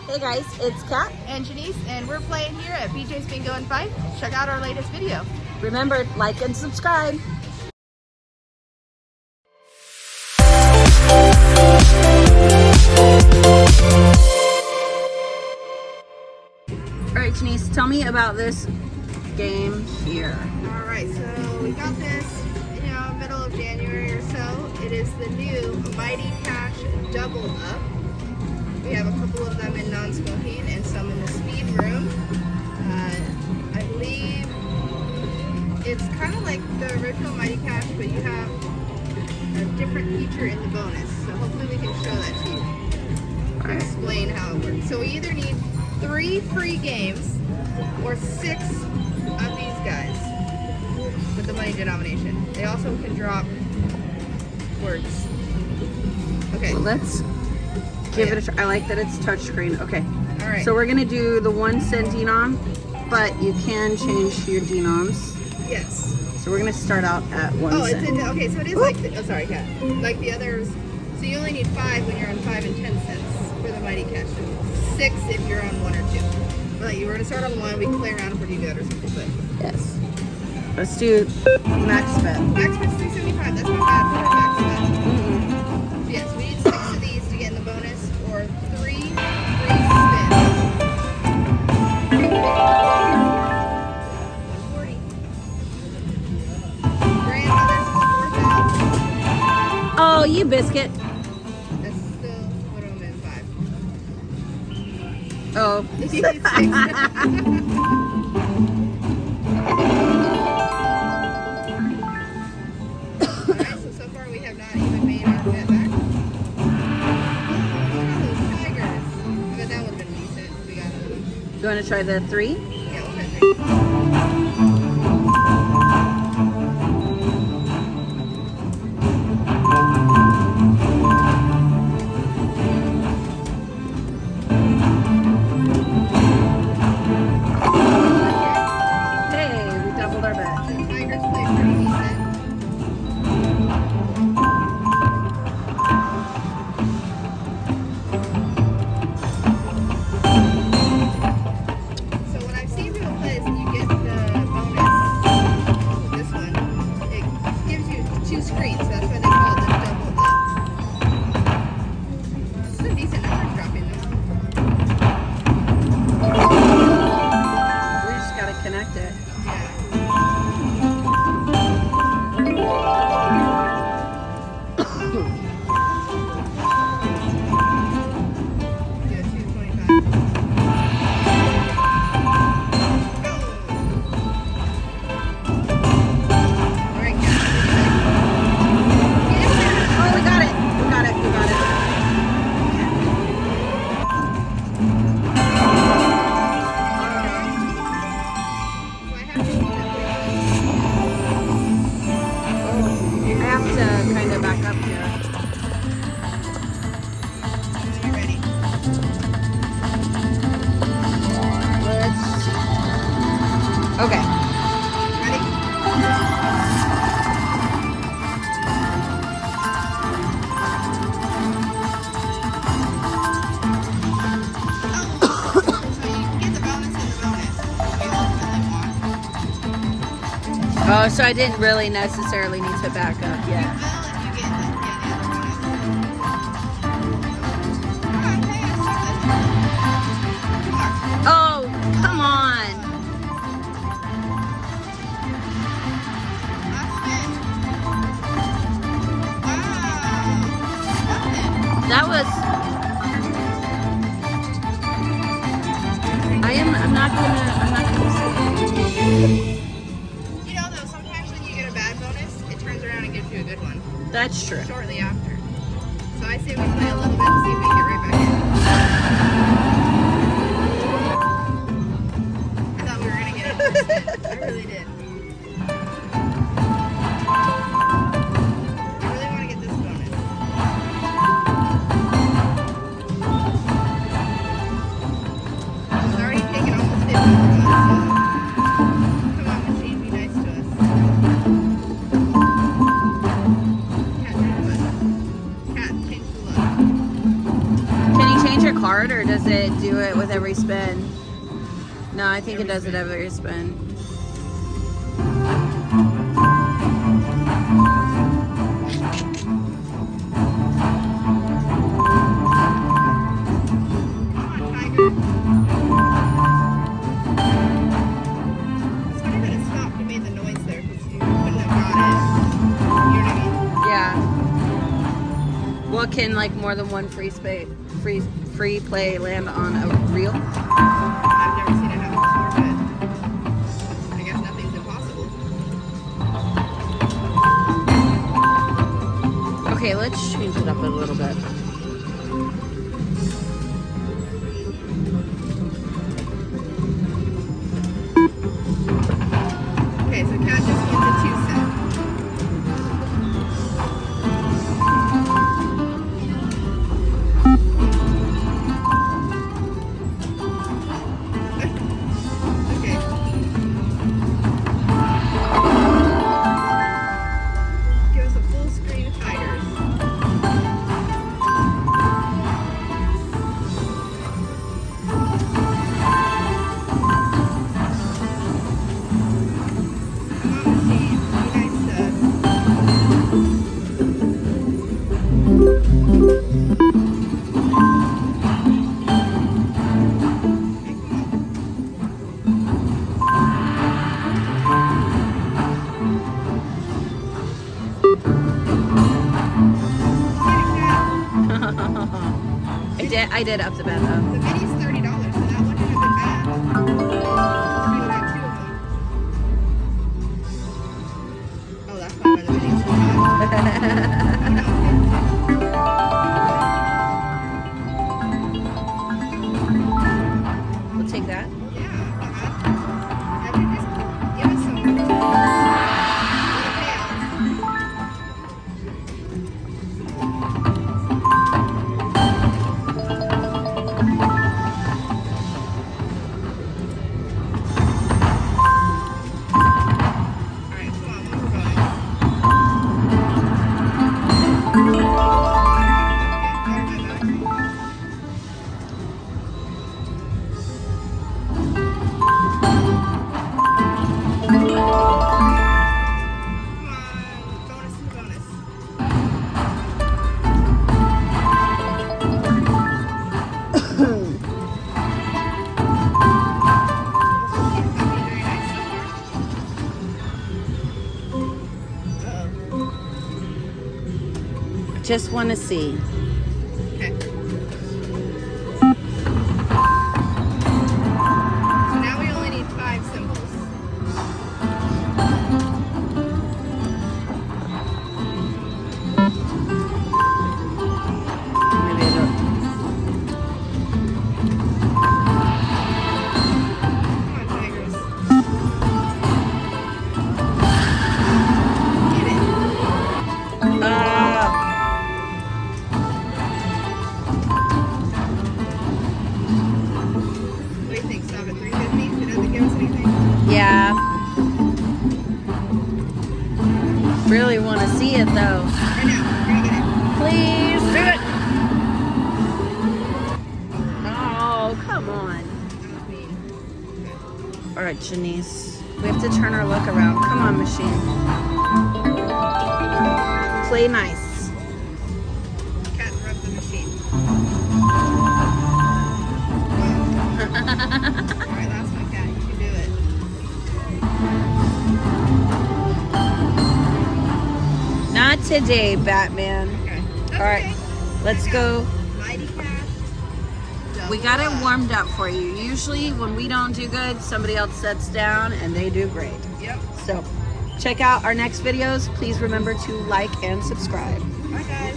Hey guys, it's Cat and Janise, and we're playing here at BJ's Bingo and Fight. Check out our latest video. Remember, like and subscribe. Alright, Janise, tell me about this game here. Alright, so we got this, middle of January or so. It is the new Mighty Cash Double Up. We have a couple of them in non-smoking and some in the speed room. I believe it's kind of like the original Mighty Cash, but you have a different feature in the bonus. So hopefully we can show that to you. Right. Explain how it works. So we either need 3 free games or 6 of these guys with the money denomination. They also can drop words. Okay. So let's give it a try. I like that it's touchscreen. Okay. All right. So we're gonna do the 1 cent denom, but you can change your denoms. Yes. So we're gonna start out at 1 Oh, cent. it's in. Okay, so it is like. Oh, sorry, Kat. Like the others. So you only need 5 when you're on 5 and 10 cents for the Mighty Cash. 6 if you're on 1 or 2. But you were to start on 1. We can play around if we do good or something. But Yes. Let's do max bet. max bet's 375. That's not bad for a max bet. Mm-mm. Yes, we need 6 of these to get in the bonus, or 3 free spins. 140. Grandmother's 4,000. Oh, you biscuit. That's still what I'm in 5. Oh. You need 6. Alright, so far we have not even made our bet back. Look at those tigers. I bet that would have been decent. We got a... You want to try the 3? Yeah, we'll try 3. Hey, we doubled our bet. The tigers play pretty decent. So what I've seen people play is you get the bonus with this one. It gives you 2 screens, so that's why they call it the double up. This is a decent number dropping though. We just gotta connect it. Yeah, 225. Alright, Kat. Oh, we got it. We got it. We got it. I have to kind of back up here. Ready? Let's. Okay. Ready? So you can get the bonus in the bonus if you ultimately want. Oh, so I didn't really necessarily need to back up You yet. will if you get the other bonus. Alright, hey, I Oh, come on. last spin. Wow. Nothing. That was. I'm not gonna say. You know though, sometimes when you get a bad bonus, it turns around and gives you a good one That's true. shortly after. So I say we play a little bit to see if we can get right back in. I thought we were gonna get it first spin. I really did. I really want to get this bonus. It's already taken almost 50 from us. Come on, machine, be nice to us. Cat, change the look. Can you change your card or does does it do it with every spin? No, I think it does it every spin. Well, can like more than one free play land on a reel? I've never seen it happen before, but I guess nothing's impossible. Okay, let's change it up a little bit. Okay, so Cat just won the 2 set. I did up the bet though. The mini's $30, so that wouldn't have been bad. We would have 2 of them. Oh, that's why the mini's so bad. We'll take that. Yeah. Just give us some. Just want to see. Okay. So now we only need 5 symbols. Maybe I don't. Come on, tigers. Get it. What do you think? Stop at 350? It doesn't give us anything? Yeah. Really want to see it though. Right now. We're gonna get it. Please do it. Oh, come on. That was mean. Okay. All right, Janise. We have to turn our look around. Come on, machine. Play nice. Cat rub the machine. Alright, last one, Cat. You can do it. Not today, Batman. Okay. That's All right, okay. let's go. Mighty Cash. We got it warmed up for you. Usually when we don't do good, somebody else sets down and they do great. Yep. So check out our next videos. Please remember to like and subscribe. Bye, guys.